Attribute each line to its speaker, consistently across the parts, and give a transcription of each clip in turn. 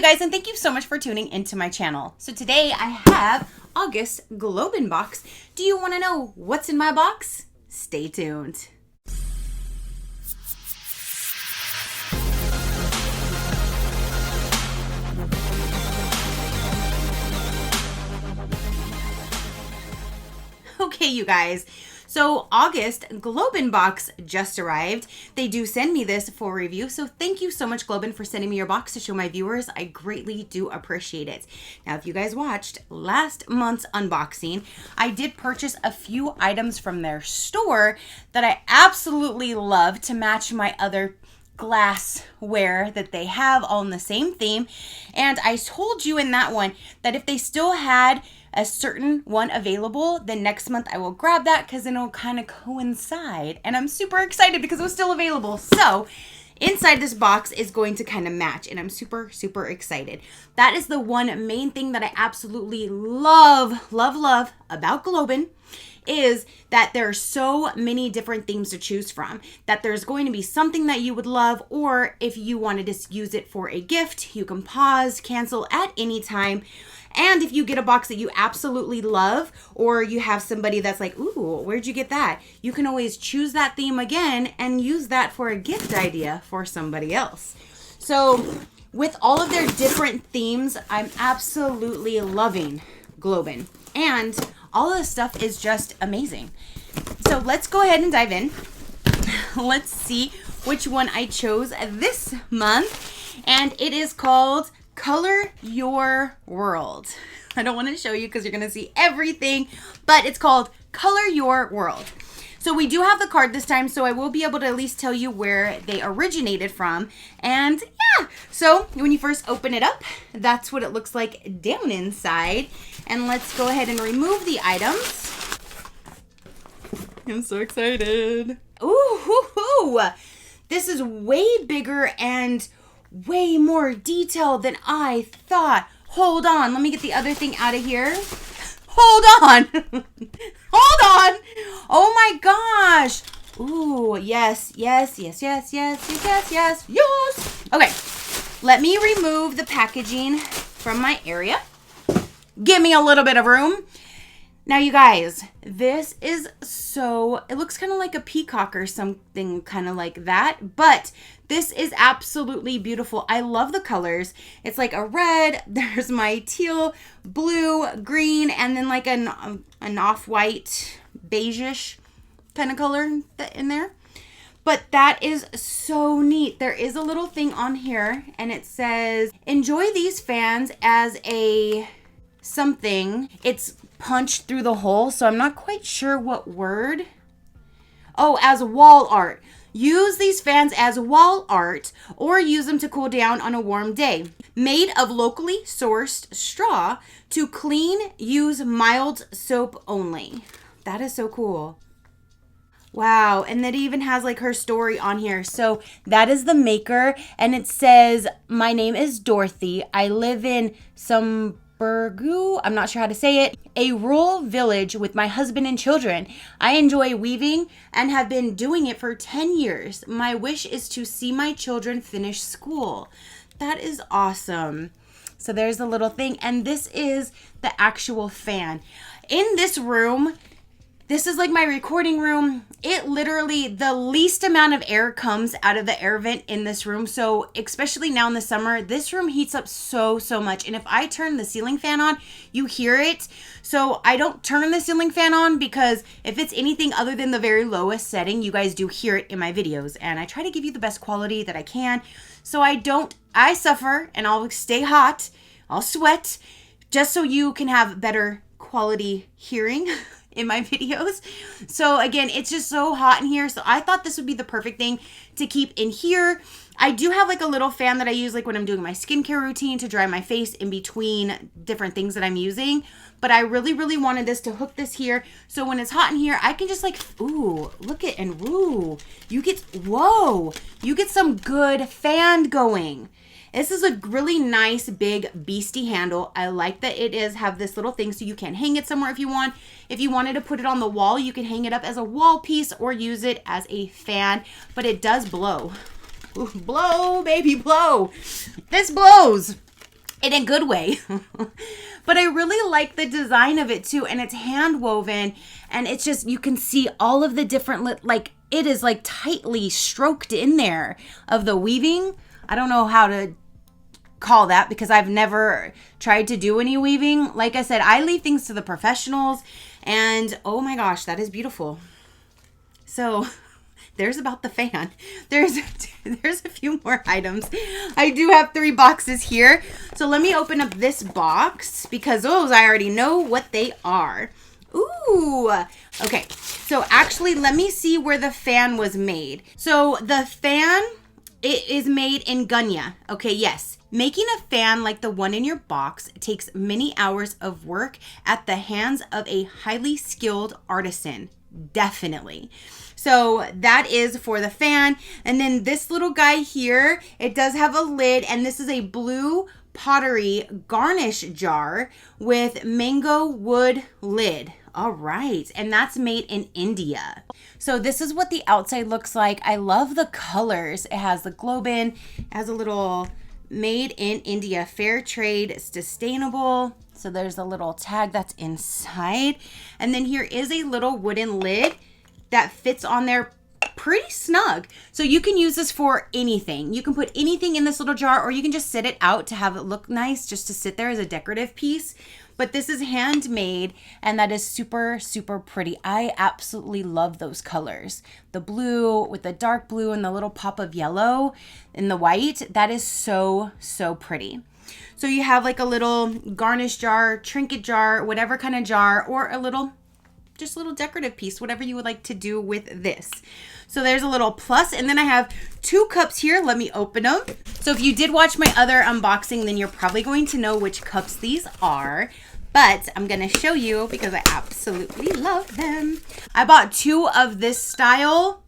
Speaker 1: guys, and thank you so much for tuning into my channel. So today I have August Globein box. Do you want to know what's in my box? Stay tuned. Okay, you guys. So August Globein box just arrived. They do send me this for review. So thank you so much, Globein, for sending me your box to show my viewers. I greatly do appreciate it. Now, if you guys watched last month's unboxing, I did purchase a few items from their store that I absolutely love to match my other glassware that they have, all in the same theme. And I told you in that one that if they still had a certain one available, then next month I will grab that because then it'll kind of coincide. And I'm super excited because it was still available. So inside this box is going to kind of match, and I'm super, super excited. That is the one main thing that I absolutely love about Globein, is that there are so many different themes to choose from, that there's going to be something that you would love, or if you wanted to use it for a gift, you can pause, cancel at any time. And if you get a box that you absolutely love, or you have somebody that's like, ooh, where'd you get that? You can always choose that theme again and use that for a gift idea for somebody else. So with all of their different themes, I'm absolutely loving Globein. And all of this stuff is just amazing. So let's go ahead and dive in. Let's see which one I chose this month. And it is called Color Your World. I don't want to show you because you're going to see everything, but it's called Color Your World. So we do have the card this time, so I will be able to at least tell you where they originated from. And yeah, so when you first open it up, that's what it looks like down inside. And let's go ahead and remove the items. I'm so excited. Ooh, hoo, hoo. This is way bigger and way more detailed than I thought. Hold on, let me get the other thing out of here. Hold on. Hold on. Oh my gosh. Ooh, yes. Okay, let me remove the packaging from my area. Give me a little bit of room. Now, you guys, this is it looks kind of like a peacock or something kind of like that, but this is absolutely beautiful. I love the colors. It's like a red, there's my teal, blue, green, and then like an off-white, beige-ish kind of color in there. But that is so neat. There is a little thing on here, and it says, enjoy these fans as a something. It's punched through the hole, so I'm not quite sure what word. Oh, as wall art. Use these fans as wall art, or use them to cool down on a warm day. Made of locally sourced straw to clean, use mild soap only. That is so cool. Wow, and it even has like her story on here. So that is the maker, and it says, my name is Dorothy. I live in Burgoo, I'm not sure how to say it, a rural village with my husband and children. I enjoy weaving and have been doing it for 10 years. My wish is to see my children finish school. That is awesome. So there's the little thing, and this is the actual fan. In this room, this is like my recording room. It literally, the least amount of air comes out of the air vent in this room. So especially now in the summer, this room heats up so much. And if I turn the ceiling fan on, you hear it. So I don't turn the ceiling fan on because if it's anything other than the very lowest setting, you guys do hear it in my videos. And I try to give you the best quality that I can. So I suffer and I'll stay hot. I'll sweat just so you can have better quality hearing in my videos. So again, it's just so hot in here. So I thought this would be the perfect thing to keep in here. I do have like a little fan that I use like when I'm doing my skincare routine to dry my face in between different things that I'm using. But I really wanted this to hook this here. So when it's hot in here, I can just like, ooh, look at, and woo, you get some good fan going. This is a really nice big beastie handle. I like that it have this little thing so you can hang it somewhere if you want. If you wanted to put it on the wall, you can hang it up as a wall piece or use it as a fan, but it does blow. Ooh, blow, baby, blow. This blows. in a good way. But I really like the design of it too, and it's hand woven, and it's just, you can see all of the different, like, it is like tightly stroked in there of the weaving. I don't know how to call that because I've never tried to do any weaving. Like I said, I leave things to the professionals, and oh my gosh, that is beautiful. So there's about the fan. There's a few more items. I do have 3 boxes here. So let me open up this box because those I already know what they are. Ooh, okay. So actually, let me see where the fan was made. So the fan, it is made in Gunya. Okay, yes. Making a fan like the one in your box takes many hours of work at the hands of a highly skilled artisan. Definitely. So that is for the fan. And then this little guy here, it does have a lid, and this is a blue pottery garnish jar with mango wood lid. All right. And that's made in India. So this is what the outside looks like. I love the colors. It has the Globein, it has a little made in India, fair trade, sustainable. So there's a little tag that's inside. And then here is a little wooden lid that fits on there pretty snug. So you can use this for anything. You can put anything in this little jar, or you can just sit it out to have it look nice, just to sit there as a decorative piece. But this is handmade, and that is super, super pretty. I absolutely love those colors. The blue with the dark blue and the little pop of yellow and the white. That is so, so pretty. So you have like a little garnish jar, trinket jar, whatever kind of jar, or a little, just a little decorative piece, whatever you would like to do with this. So there's a little plus, and then I have 2 cups here. Let me open them. So if you did watch my other unboxing, then you're probably going to know which cups these are. But I'm going to show you because I absolutely love them. I bought 2 of this style,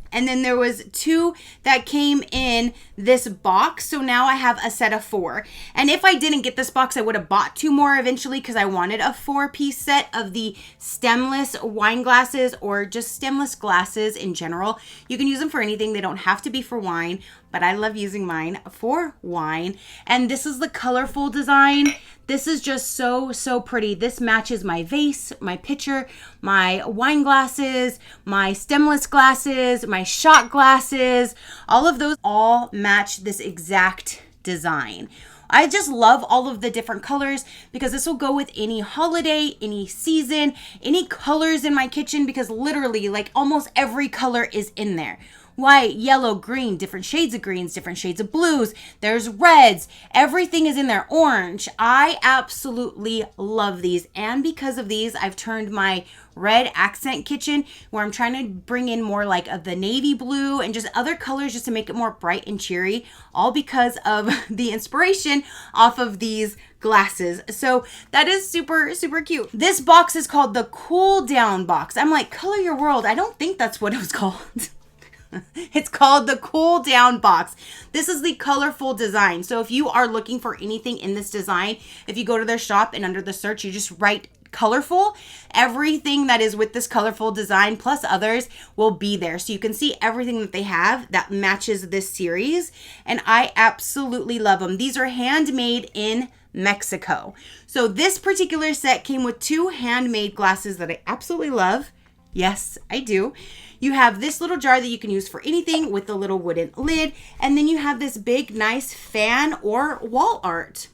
Speaker 1: and then there was 2 that came in this box. So now I have a set of 4. And if I didn't get this box, I would have bought 2 more eventually because I wanted a 4-piece set of the stemless wine glasses, or just stemless glasses in general. You can use them for anything. They don't have to be for wine, but I love using mine for wine. And this is the colorful design. This is just so, so pretty. This matches my vase, my pitcher, my wine glasses, my stemless glasses, my shot glasses. All of those all match this exact design. I just love all of the different colors because this will go with any holiday, any season, any colors in my kitchen, because literally like almost every color is in there. White, yellow, green, different shades of greens, different shades of blues. There's reds. Everything is in there. Orange. I absolutely love these. And because of these, I've turned my red accent kitchen, where I'm trying to bring in more like of the navy blue and just other colors just to make it more bright and cheery, all because of the inspiration off of these glasses. So that is super, super cute. This box is called the Cool Down box. I'm like, color your world. I don't think that's what it was called. It's called the Cool Down box. This is the colorful design. So if you are looking for anything in this design, if you go to their shop and under the search, you just write colorful, everything that is with this colorful design plus others will be there. So you can see everything that they have that matches this series. And I absolutely love them. These are handmade in Mexico. So this particular set came with 2 handmade glasses that I absolutely love. Yes, I do. You have this little jar that you can use for anything with the little wooden lid. And then you have this big, nice fan or wall art.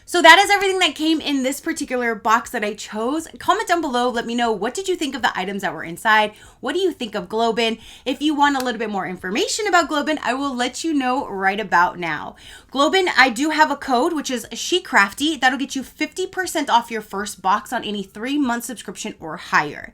Speaker 1: So that is everything that came in this particular box that I chose. Comment down below. Let me know, what did you think of the items that were inside? What do you think of Globein? If you want a little bit more information about Globein, I will let you know right about now. Globein, I do have a code, which is SheCrafty. That'll get you 50% off your first box on any 3-month subscription or higher.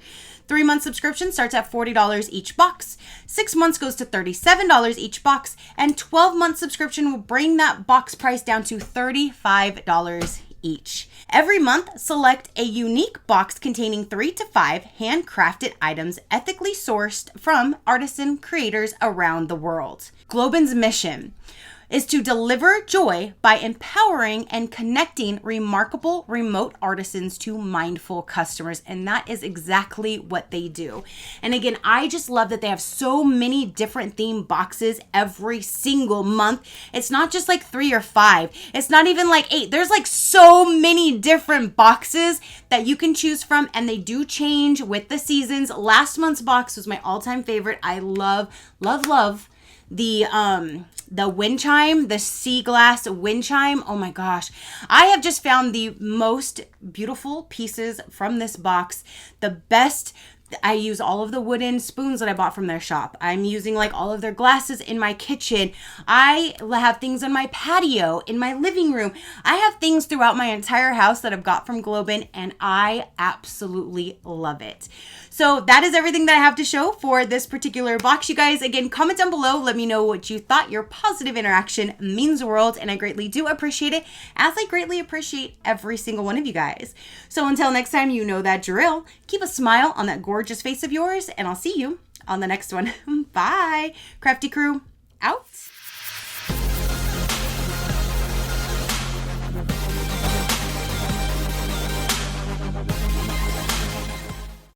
Speaker 1: 3-month subscription starts at $40 each box. 6 months goes to $37 each box. And 12-month subscription will bring that box price down to $35 each. Every month, select a unique box containing 3 to 5 handcrafted items ethically sourced from artisan creators around the world. Globein's mission: is to deliver joy by empowering and connecting remarkable remote artisans to mindful customers. And that is exactly what they do. And again, I just love that they have so many different theme boxes every single month. It's not just like 3 or 5. It's not even like 8. There's like so many different boxes that you can choose from, and they do change with the seasons. Last month's box was my all-time favorite. I love the wind chime, the sea glass wind chime. Oh my gosh. I have just found the most beautiful pieces from this box. The best. I use all of the wooden spoons that I bought from their shop. I'm using like all of their glasses in my kitchen. I have things on my patio, in my living room. I have things throughout my entire house that I've got from Globein, and I absolutely love it. So that is everything that I have to show for this particular box. You guys, again, comment down below. Let me know what you thought. Your positive interaction means the world, and I greatly do appreciate it, as I greatly appreciate every single one of you guys. So until next time, you know that drill. Keep a smile on that gorgeous face of yours, and I'll see you on the next one. Bye. Crafty crew, out.